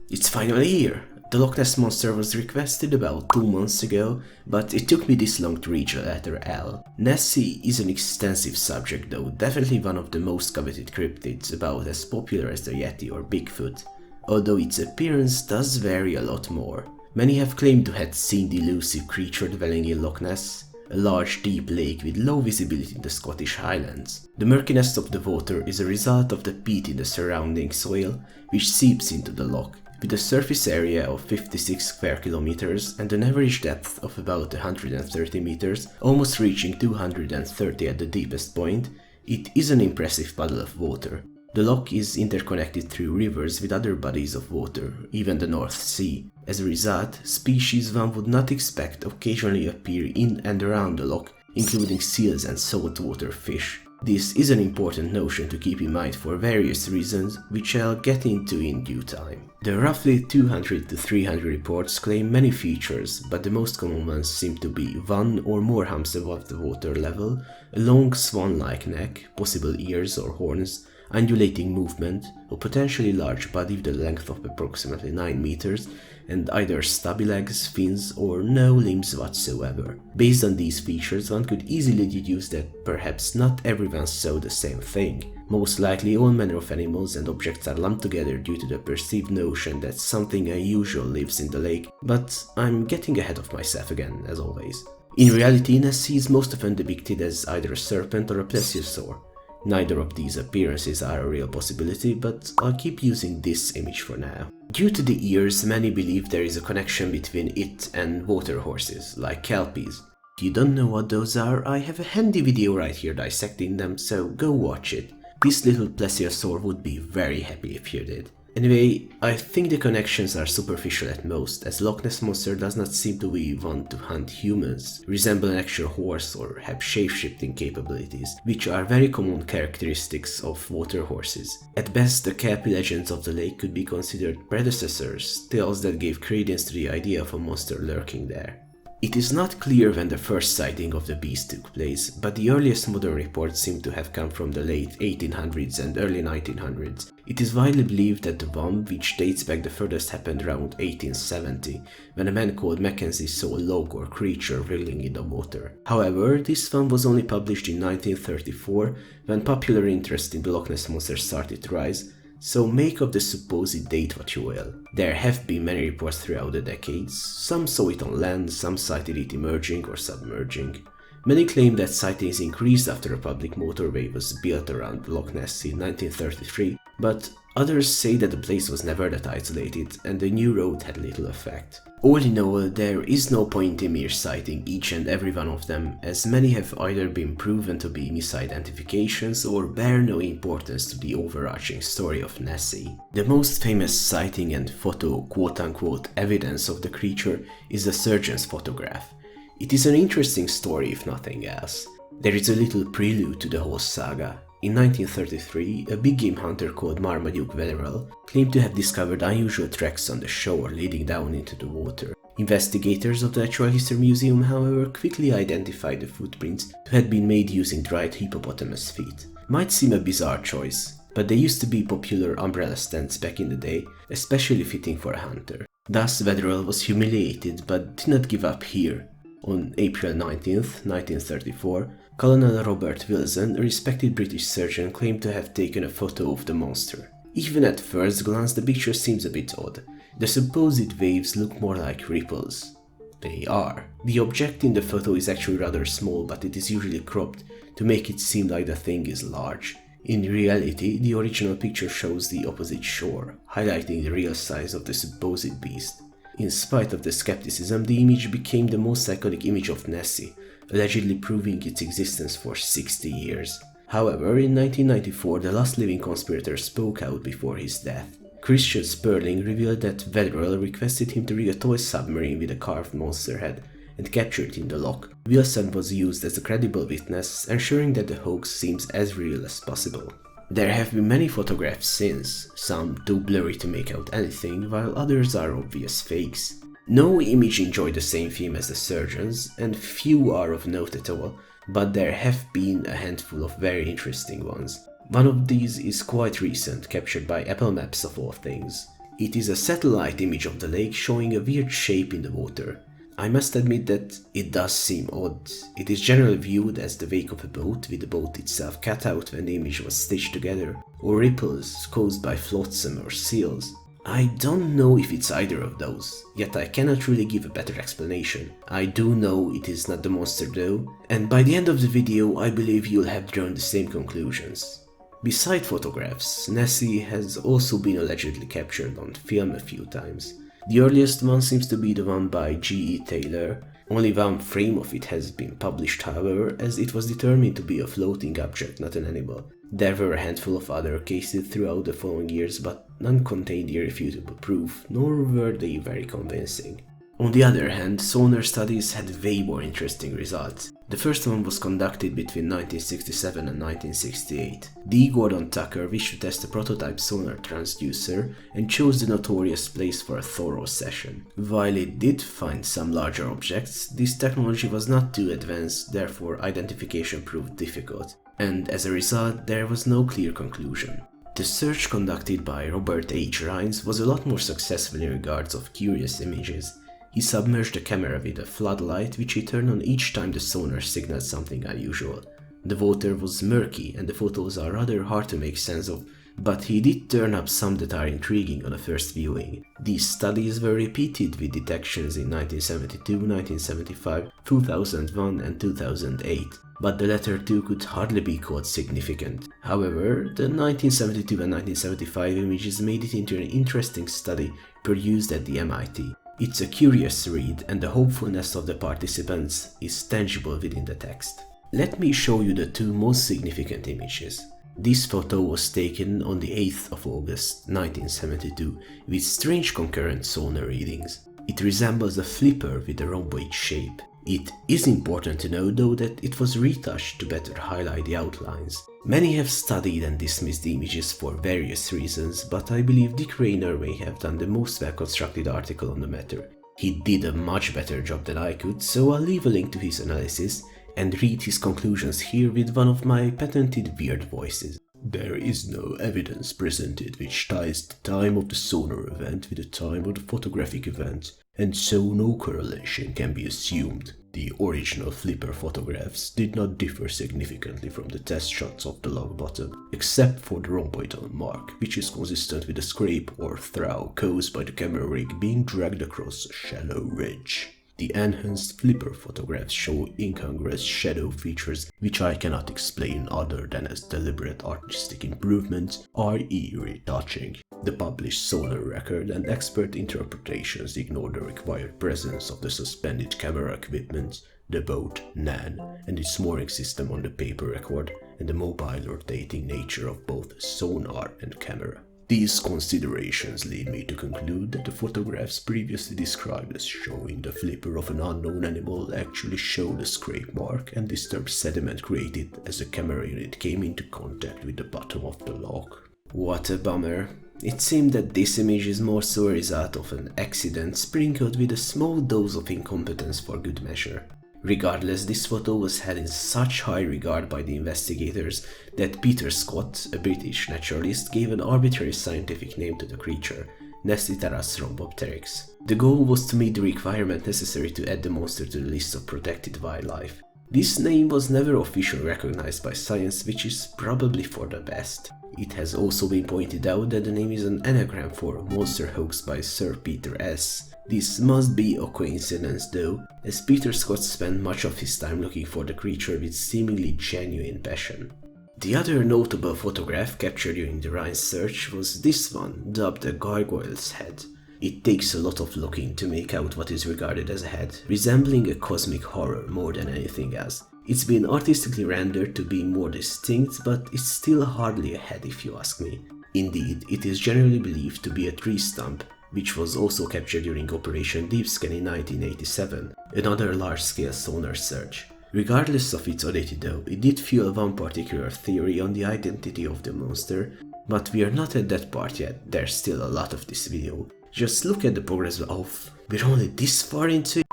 It's finally here! The Loch Ness monster was requested about 2 months ago, but it took me this long to reach the letter L. Nessie is an extensive subject though, definitely one of the most coveted cryptids, about as popular as the Yeti or Bigfoot, although its appearance does vary a lot more. Many have claimed to have seen the elusive creature dwelling in Loch Ness, a large deep lake with low visibility in the Scottish Highlands. The murkiness of the water is a result of the peat in the surrounding soil, which seeps into the loch. With a surface area of 56 square kilometers and an average depth of about 130 meters, almost reaching 230 at the deepest point, it is an impressive puddle of water. The loch is interconnected through rivers with other bodies of water, even the North Sea. As a result, species one would not expect occasionally appear in and around the loch, including seals and saltwater fish. This is an important notion to keep in mind for various reasons, which I'll get into in due time. The roughly 200 to 300 reports claim many features, but the most common ones seem to be one or more humps above the water level, a long swan-like neck, possible ears or horns, undulating movement, a potentially large body with a length of approximately 9 meters, and either stubby legs, fins, or no limbs whatsoever. Based on these features, one could easily deduce that perhaps not everyone saw the same thing. Most likely all manner of animals and objects are lumped together due to the perceived notion that something unusual lives in the lake, but I'm getting ahead of myself again, as always. In reality, Nessie is most often depicted as either a serpent or a plesiosaur. Neither of these appearances are a real possibility, but I'll keep using this image for now. Due to the ears, many believe there is a connection between it and water horses, like kelpies. If you don't know what those are, I have a handy video right here dissecting them, so go watch it. This little plesiosaur would be very happy if you did. Anyway, I think the connections are superficial at most, as Loch Ness monster does not seem to be one to hunt humans, resemble an actual horse, or have shape-shifting capabilities, which are very common characteristics of water horses. At best, the kelpie legends of the lake could be considered predecessors, tales that gave credence to the idea of a monster lurking there. It is not clear when the first sighting of the beast took place, but the earliest modern reports seem to have come from the late 1800s and early 1900s. It is widely believed that the one, which dates back the furthest, happened around 1870, when a man called Mackenzie saw a log or creature wriggling in the water. However, this one was only published in 1934, when popular interest in the Loch Ness monster started to rise, so make of the supposed date what you will. There have been many reports throughout the decades. Some saw it on land, some cited it emerging or submerging. Many claim that sightings increased after a public motorway was built around Loch Ness in 1933, but others say that the place was never that isolated and the new road had little effect. All in all, there is no point in mere citing each and every one of them, as many have either been proven to be misidentifications or bear no importance to the overarching story of Nessie. The most famous sighting and photo quote-unquote evidence of the creature is the surgeon's photograph. It is an interesting story if nothing else. There is a little prelude to the whole saga. In 1933, a big game hunter called Marmaduke Wetherell claimed to have discovered unusual tracks on the shore leading down into the water. Investigators of the Natural History Museum, however, quickly identified the footprints to have been made using dried hippopotamus feet. Might seem a bizarre choice, but they used to be popular umbrella stands back in the day, especially fitting for a hunter. Thus, Wetherell was humiliated but did not give up here. On April 19th, 1934, Colonel Robert Wilson, a respected British surgeon, claimed to have taken a photo of the monster. Even at first glance, the picture seems a bit odd. The supposed waves look more like ripples. They are. The object in the photo is actually rather small, but it is usually cropped to make it seem like the thing is large. In reality, the original picture shows the opposite shore, highlighting the real size of the supposed beast. In spite of the skepticism, the image became the most iconic image of Nessie, allegedly proving its existence for 60 years. However, in 1994, the last living conspirator spoke out before his death. Christian Sperling revealed that Wetherell requested him to rig a toy submarine with a carved monster head and capture it in the loch. Wilson was used as a credible witness, ensuring that the hoax seems as real as possible. There have been many photographs since, some too blurry to make out anything, while others are obvious fakes. No image enjoyed the same fame as the surgeon's, and few are of note at all, but there have been a handful of very interesting ones. One of these is quite recent, captured by Apple Maps of all things. It is a satellite image of the lake showing a weird shape in the water. I must admit that it does seem odd. It is generally viewed as the wake of a boat, with the boat itself cut out when the image was stitched together, or ripples caused by flotsam or seals. I don't know if it's either of those, yet I cannot really give a better explanation. I do know it is not the monster though, and by the end of the video I believe you'll have drawn the same conclusions. Beside photographs, Nessie has also been allegedly captured on film a few times. The earliest one seems to be the one by G.E. Taylor. Only one frame of it has been published, however, as it was determined to be a floating object, not an animal. There were a handful of other cases throughout the following years, but none contained irrefutable proof, nor were they very convincing. On the other hand, sonar studies had way more interesting results. The first one was conducted between 1967 and 1968. D. Gordon Tucker wished to test a prototype sonar transducer and chose the notorious place for a thorough session. While it did find some larger objects, this technology was not too advanced, therefore identification proved difficult, and as a result there was no clear conclusion. The search conducted by Robert H. Rines was a lot more successful in regards of curious images. He submerged the camera with a floodlight, which he turned on each time the sonar signaled something unusual. The water was murky and the photos are rather hard to make sense of, but he did turn up some that are intriguing on a first viewing. These studies were repeated with detections in 1972, 1975, 2001 and 2008, but the latter two could hardly be called significant. However, the 1972 and 1975 images made it into an interesting study produced at the MIT. It's a curious read, and the hopefulness of the participants is tangible within the text. Let me show you the two most significant images. This photo was taken on the 8th of August 1972 with strange concurrent sonar readings. It resembles a flipper with a rhomboid shape. It is important to know though that it was retouched to better highlight the outlines. Many have studied and dismissed the images for various reasons, but I believe Dick Rayner may have done the most well-constructed article on the matter. He did a much better job than I could, so I'll leave a link to his analysis and read his conclusions here with one of my patented weird voices. There is no evidence presented which ties the time of the sonar event with the time of the photographic event, and so no correlation can be assumed. The original flipper photographs did not differ significantly from the test shots of the log bottom, except for the rhomboidal mark, which is consistent with a scrape or throw caused by the camera rig being dragged across a shallow ridge. The enhanced flipper photographs show incongruous shadow features which I cannot explain other than as deliberate artistic improvement, i.e. retouching. The published sonar record and expert interpretations ignore the required presence of the suspended camera equipment, the boat, Nan, and its mooring system on the paper record, and the mobile rotating nature of both sonar and camera. These considerations lead me to conclude that the photographs previously described as showing the flipper of an unknown animal actually show the scrape mark and disturbed sediment created as the camera unit came into contact with the bottom of the loch. What a bummer. It seemed that this image is more so a result of an accident sprinkled with a small dose of incompetence for good measure. Regardless, this photo was held in such high regard by the investigators that Peter Scott, a British naturalist, gave an arbitrary scientific name to the creature, Nessie rhombopteryx. The goal was to meet the requirement necessary to add the monster to the list of protected wildlife. This name was never officially recognized by science, which is probably for the best. It has also been pointed out that the name is an anagram for Monster Hoax by Sir Peter S. This must be a coincidence though, as Peter Scott spent much of his time looking for the creature with seemingly genuine passion. The other notable photograph captured during the Rhine search was this one, dubbed a gargoyle's head. It takes a lot of looking to make out what is regarded as a head, resembling a cosmic horror more than anything else. It's been artistically rendered to be more distinct, but it's still hardly a head if you ask me. Indeed, it is generally believed to be a tree stump, which was also captured during Operation Deepscan in 1987, another large-scale sonar search. Regardless of its oddity though, it did fuel one particular theory on the identity of the monster, but we are not at that part yet, there's still a lot of this video. Just look at the progress of... we're only this far into it.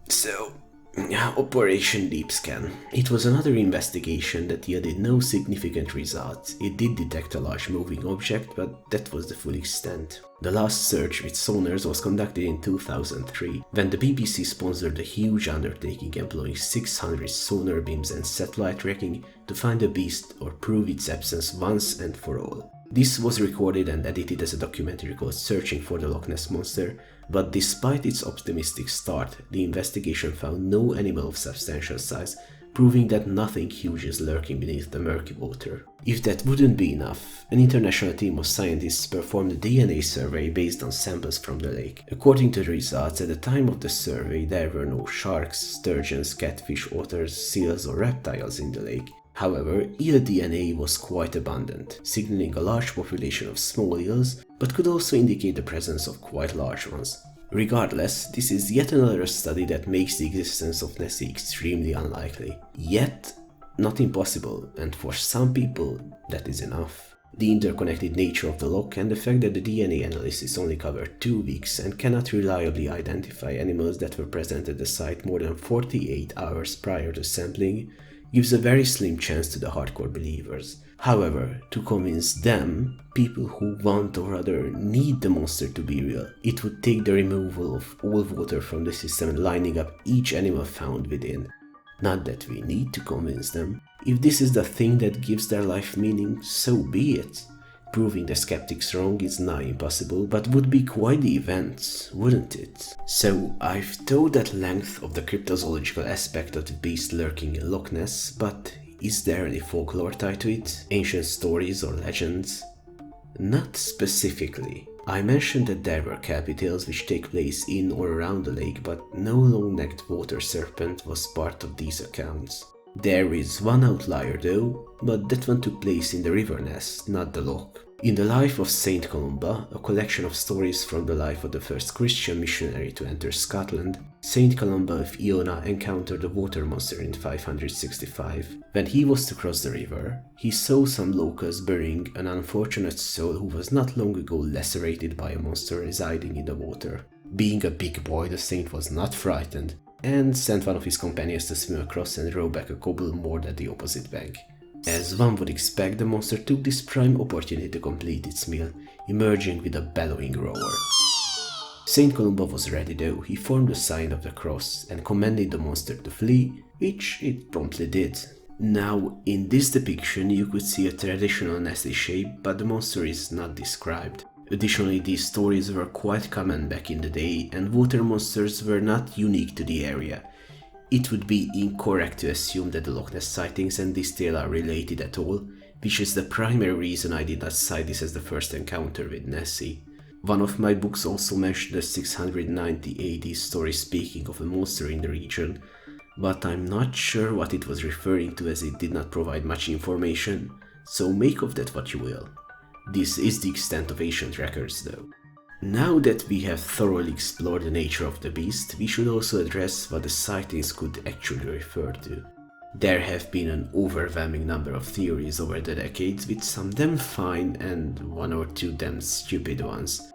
So, Operation Deep Scan. It was another investigation that yielded no significant results. It did detect a large moving object, but that was the full extent. The last search with sonars was conducted in 2003, when the BBC sponsored a huge undertaking employing 600 sonar beams and satellite tracking to find the beast or prove its absence once and for all. This was recorded and edited as a documentary called Searching for the Loch Ness Monster, but despite its optimistic start, the investigation found no animal of substantial size, proving that nothing huge is lurking beneath the murky water. If that wouldn't be enough, an international team of scientists performed a DNA survey based on samples from the lake. According to the results, at the time of the survey there were no sharks, sturgeons, catfish, otters, seals or reptiles in the lake. However, eel DNA was quite abundant, signaling a large population of small eels, but could also indicate the presence of quite large ones. Regardless, this is yet another study that makes the existence of Nessie extremely unlikely. Yet, not impossible, and for some people, that is enough. The interconnected nature of the loch and the fact that the DNA analysis only covered 2 weeks and cannot reliably identify animals that were present at the site more than 48 hours prior to sampling gives a very slim chance to the hardcore believers. However, to convince them, people who want or rather need the monster to be real, it would take the removal of all water from the system and lining up each animal found within. Not that we need to convince them. If this is the thing that gives their life meaning, so be it. Proving the skeptics wrong is nigh impossible, but would be quite the event, wouldn't it? So, I've told at length of the cryptozoological aspect of the beast lurking in Loch Ness, but is there any folklore tied to it? Ancient stories or legends? Not specifically. I mentioned that there were kelpie tales which take place in or around the lake, but no long-necked water serpent was part of these accounts. There is one outlier though, but that one took place in the River Ness, not the loch. In the life of Saint Columba, a collection of stories from the life of the first Christian missionary to enter Scotland, Saint Columba of Iona encountered a water monster in 565. When he was to cross the river, he saw some locals burying an unfortunate soul who was not long ago lacerated by a monster residing in the water. Being a big boy, the saint was not frightened, and sent one of his companions to swim across and row back a cobble moored at the opposite bank. As one would expect, the monster took this prime opportunity to complete its meal, emerging with a bellowing roar. Saint Columba was ready though. He formed the sign of the cross and commanded the monster to flee, which it promptly did. Now, in this depiction you could see a traditional Nessie shape, but the monster is not described. Additionally, these stories were quite common back in the day, and water monsters were not unique to the area. It would be incorrect to assume that the Loch Ness sightings and this tale are related at all, which is the primary reason I did not cite this as the first encounter with Nessie. One of my books also mentioned a 690 AD story speaking of a monster in the region, but I'm not sure what it was referring to as it did not provide much information, so make of that what you will. This is the extent of ancient records though. Now that we have thoroughly explored the nature of the beast, we should also address what the sightings could actually refer to. There have been an overwhelming number of theories over the decades, with some damn fine and one or two damn stupid ones.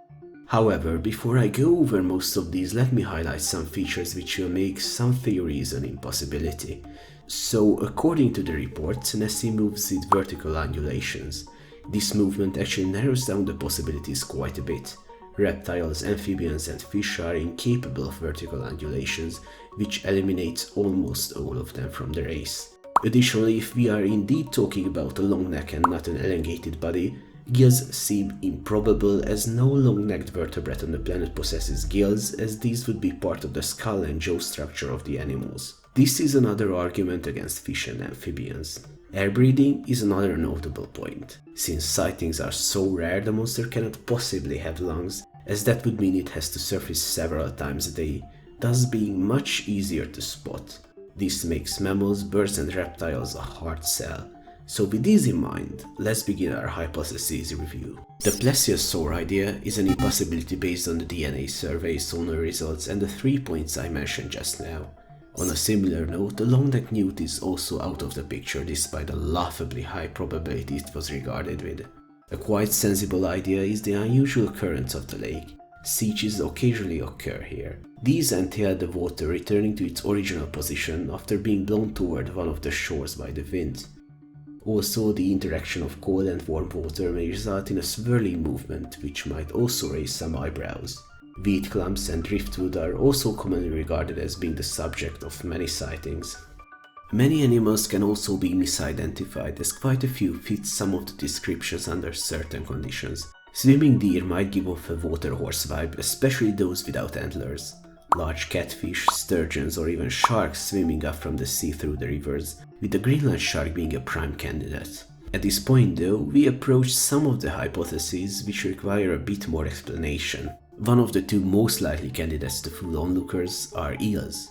However, before I go over most of these, let me highlight some features which will make some theories an impossibility. So, according to the reports, Nessie moves with vertical undulations. This movement actually narrows down the possibilities quite a bit. Reptiles, amphibians and fish are incapable of vertical undulations, which eliminates almost all of them from the race. Additionally, if we are indeed talking about a long neck and not an elongated body, gills seem improbable, as no long-necked vertebrate on the planet possesses gills, as these would be part of the skull and jaw structure of the animals. This is another argument against fish and amphibians. Airbreathing is another notable point. Since sightings are so rare, the monster cannot possibly have lungs, as that would mean it has to surface several times a day, thus being much easier to spot. This makes mammals, birds and reptiles a hard sell. So with this in mind, let's begin our hypothesis review. The plesiosaur idea is an impossibility based on the DNA survey, sonar results and the 3 points I mentioned just now. On a similar note, the long-necked newt is also out of the picture despite the laughably high probability it was regarded with. A quite sensible idea is the unusual currents of the lake. Sieges occasionally occur here. These entail the water returning to its original position after being blown toward one of the shores by the wind. Also, the interaction of cold and warm water may result in a swirling movement, which might also raise some eyebrows. Wheat clumps and driftwood are also commonly regarded as being the subject of many sightings. Many animals can also be misidentified, as quite a few fit some of the descriptions under certain conditions. Swimming deer might give off a waterhorse vibe, especially those without antlers. Large catfish, sturgeons, or even sharks swimming up from the sea through the rivers, with the Greenland shark being a prime candidate. At this point though, we approach some of the hypotheses which require a bit more explanation. One of the two most likely candidates to fool onlookers are eels.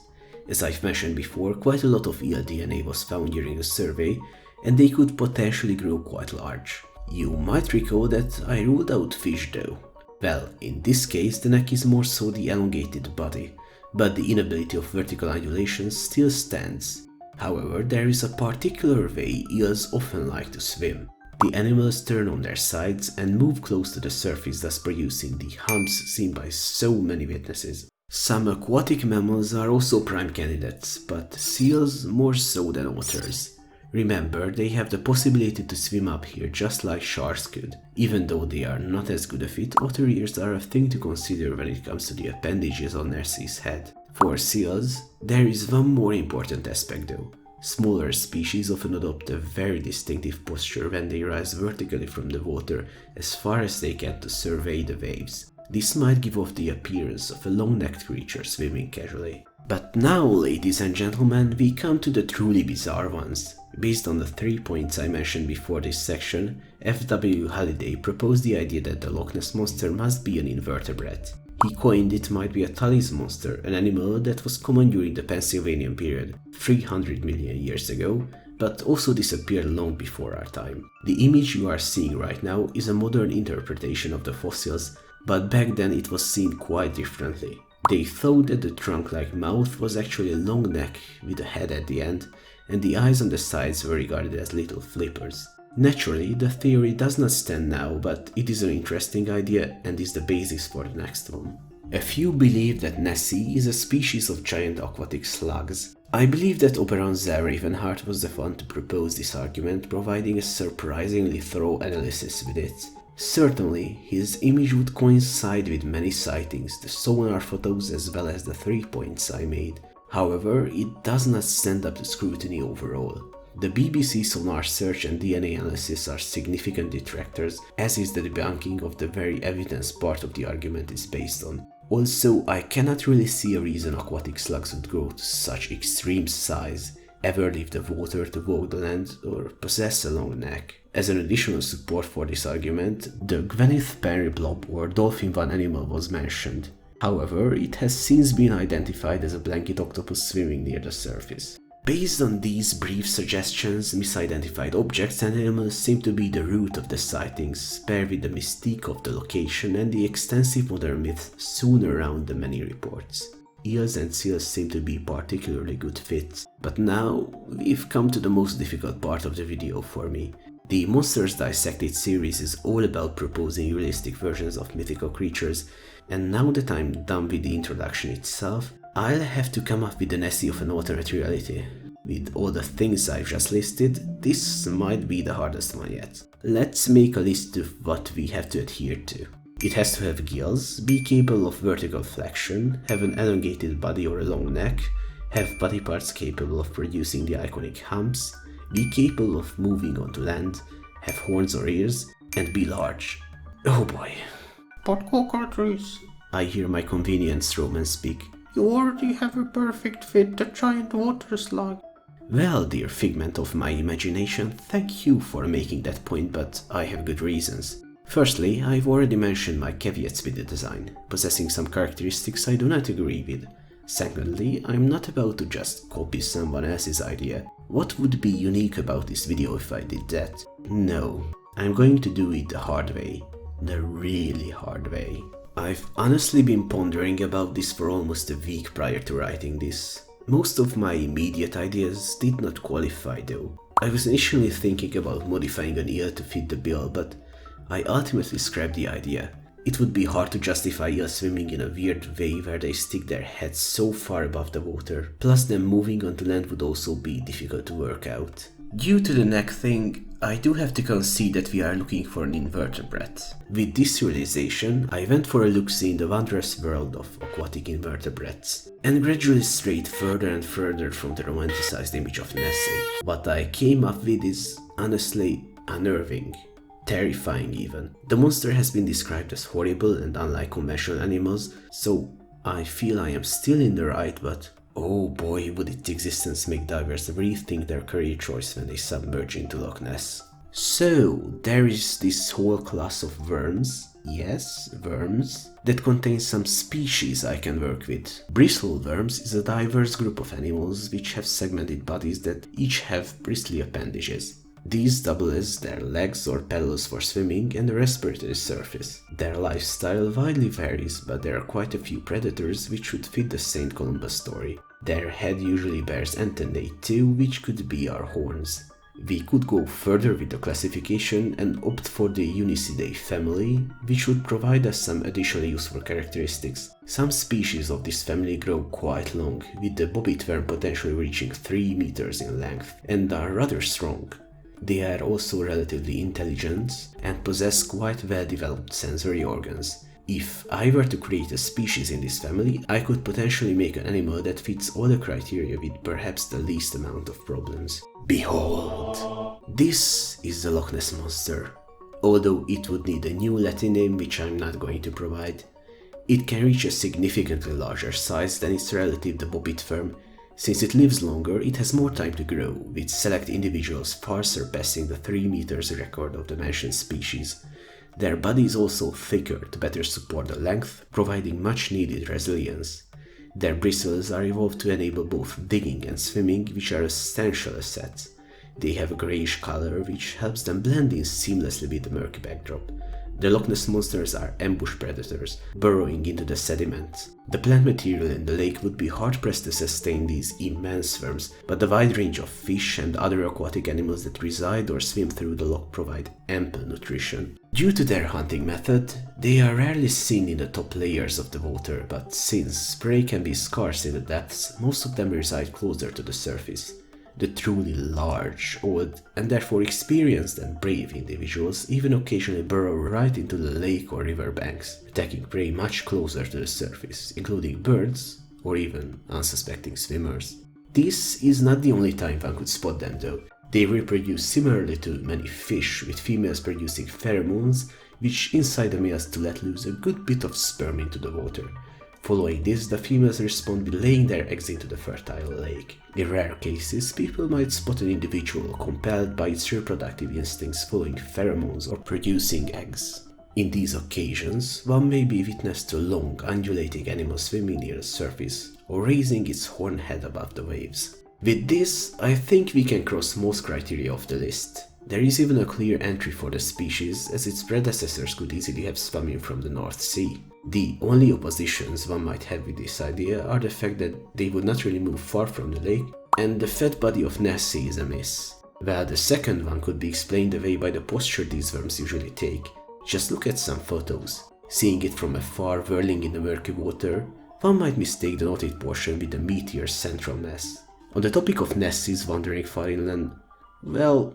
As I've mentioned before, quite a lot of eel DNA was found during the survey, and they could potentially grow quite large. You might recall that I ruled out fish though. Well, in this case the neck is more so the elongated body, but the inability of vertical undulation still stands. However, there is a particular way eels often like to swim. The animals turn on their sides and move close to the surface, thus producing the humps seen by so many witnesses. Some aquatic mammals are also prime candidates, but seals more so than otters. Remember, they have the possibility to swim up here just like sharks could. Even though they are not as good of it, otter ears are a thing to consider when it comes to the appendages on Nessie's head. For seals, there is one more important aspect though. Smaller species often adopt a very distinctive posture when they rise vertically from the water as far as they can to survey the waves. This might give off the appearance of a long-necked creature swimming casually. But now, ladies and gentlemen, we come to the truly bizarre ones. Based on the 3 points I mentioned before this section, F.W. Halliday proposed the idea that the Loch Ness monster must be an invertebrate. He coined it might be a Thales monster, an animal that was common during the Pennsylvanian period, 300 million years ago, but also disappeared long before our time. The image you are seeing right now is a modern interpretation of the fossils, but back then it was seen quite differently. They thought that the trunk-like mouth was actually a long neck with a head at the end, and the eyes on the sides were regarded as little flippers. Naturally, the theory does not stand now, but it is an interesting idea and is the basis for the next one. A few believe that Nessie is a species of giant aquatic slugs. I believe that Oberon Ravenheart was the one to propose this argument, providing a surprisingly thorough analysis with it. Certainly, his image would coincide with many sightings, the sonar photos as well as the 3 points I made. However, it does not stand up to scrutiny overall. The BBC sonar search and DNA analysis are significant detractors, as is the debunking of the very evidence part of the argument is based on. Also, I cannot really see a reason aquatic slugs would grow to such extreme size, ever leave the water to walk the land, or possess a long neck. As an additional support for this argument, the Gwyneth Penry blob or dolphin one animal was mentioned. However, it has since been identified as a blanket octopus swimming near the surface. Based on these brief suggestions, misidentified objects and animals seem to be the root of the sightings, paired with the mystique of the location and the extensive modern myths soon around the many reports. Eels and seals seem to be particularly good fits, but now we've come to the most difficult part of the video for me. The Monsters Dissected series is all about proposing realistic versions of mythical creatures, and now that I'm done with the introduction itself, I'll have to come up with the Nessie of an alternate reality. With all the things I've just listed, this might be the hardest one yet. Let's make a list of what we have to adhere to. It has to have gills, be capable of vertical flexion, have an elongated body or a long neck, have body parts capable of producing the iconic humps, be capable of moving onto land, have horns or ears, and be large. Oh boy. But cockatrice, I hear my convenience Roman speak. You already have a perfect fit, the giant water slug. Well, dear figment of my imagination, thank you for making that point, but I have good reasons. Firstly, I've already mentioned my caveats with the design, possessing some characteristics I do not agree with. Secondly, I'm not about to just copy someone else's idea. What would be unique about this video if I did that? No, I'm going to do it the hard way. The really hard way. I've honestly been pondering about this for almost a week prior to writing this. Most of my immediate ideas did not qualify though. I was initially thinking about modifying an eel to fit the bill, but I ultimately scrapped the idea. It would be hard to justify eel swimming in a weird way where they stick their heads so far above the water, plus them moving onto land would also be difficult to work out. Due to the neck thing, I do have to concede that we are looking for an invertebrate. With this realization, I went for a look-see in the wondrous world of aquatic invertebrates, and gradually strayed further and further from the romanticized image of Nessie. What I came up with is, honestly, unnerving. Terrifying even. The monster has been described as horrible and unlike conventional animals, so I feel I am still in the right, but oh boy would its existence make divers rethink their career choice when they submerge into Loch Ness. So there is this whole class of worms, yes, worms, that contains some species I can work with. Bristle worms is a diverse group of animals which have segmented bodies that each have bristly appendages. These double as their legs or paddles for swimming and a respiratory surface. Their lifestyle widely varies, but there are quite a few predators which would fit the St. Columba story. Their head usually bears antennae too, which could be our horns. We could go further with the classification and opt for the Unicidae family, which would provide us some additional useful characteristics. Some species of this family grow quite long, with the bobbit worm potentially reaching 3 meters in length, and are rather strong. They are also relatively intelligent and possess quite well-developed sensory organs. If I were to create a species in this family, I could potentially make an animal that fits all the criteria with perhaps the least amount of problems. Behold! This is the Loch Ness monster. Although it would need a new Latin name which I'm not going to provide. It can reach a significantly larger size than its relative the bobbit worm. Since it lives longer, it has more time to grow, with select individuals far surpassing the 3 meters record of the mentioned species. Their body is also thicker to better support the length, providing much needed resilience. Their bristles are evolved to enable both digging and swimming, which are essential assets. They have a greyish color, which helps them blend in seamlessly with the murky backdrop. The Loch Ness monsters are ambush predators, burrowing into the sediment. The plant material in the lake would be hard-pressed to sustain these immense swarms, but the wide range of fish and other aquatic animals that reside or swim through the loch provide ample nutrition. Due to their hunting method, they are rarely seen in the top layers of the water, but since prey can be scarce in the depths, most of them reside closer to the surface. The truly large, old, and therefore experienced and brave individuals even occasionally burrow right into the lake or river banks, attacking prey much closer to the surface, including birds or even unsuspecting swimmers. This is not the only time one could spot them though. They reproduce similarly to many fish, with females producing pheromones which incite the males to let loose a good bit of sperm into the water. Following this, the females respond by laying their eggs into the fertile lake. In rare cases, people might spot an individual compelled by its reproductive instincts following pheromones or producing eggs. In these occasions, one may be witness to a long, undulating animal swimming near the surface or raising its horned head above the waves. With this, I think we can cross most criteria of the list. There is even a clear entry for the species, as its predecessors could easily have swum in from the North Sea. The only oppositions one might have with this idea are the fact that they would not really move far from the lake, and the fat body of Nessie is a miss. While the second one could be explained away by the posture these worms usually take. Just look at some photos. Seeing it from afar whirling in the murky water, one might mistake the noted portion with the meteor's central mass. On the topic of Nessies wandering far inland, well,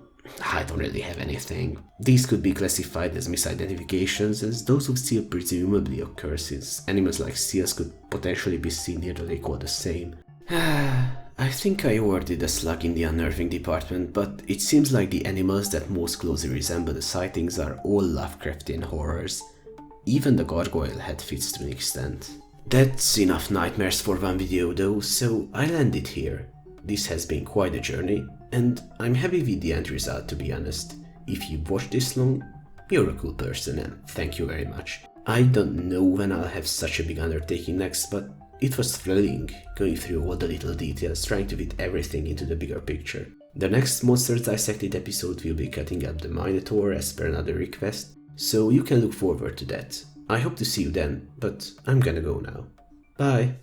I don't really have anything. These could be classified as misidentifications, as those would still presumably occur since animals like seals could potentially be seen near the lake all the same. I think I awarded a slug in the unnerving department, but it seems like the animals that most closely resemble the sightings are all Lovecraftian horrors. Even the gargoyle head fits to an extent. That's enough nightmares for one video though, so I'll end it here. This has been quite a journey, and I'm happy with the end result, to be honest. If you've watched this long, you're a cool person and thank you very much. I don't know when I'll have such a big undertaking next, but it was thrilling, going through all the little details, trying to fit everything into the bigger picture. The next Monsters Dissected episode will be cutting up the Minotaur as per another request, so you can look forward to that. I hope to see you then, but I'm gonna go now. Bye!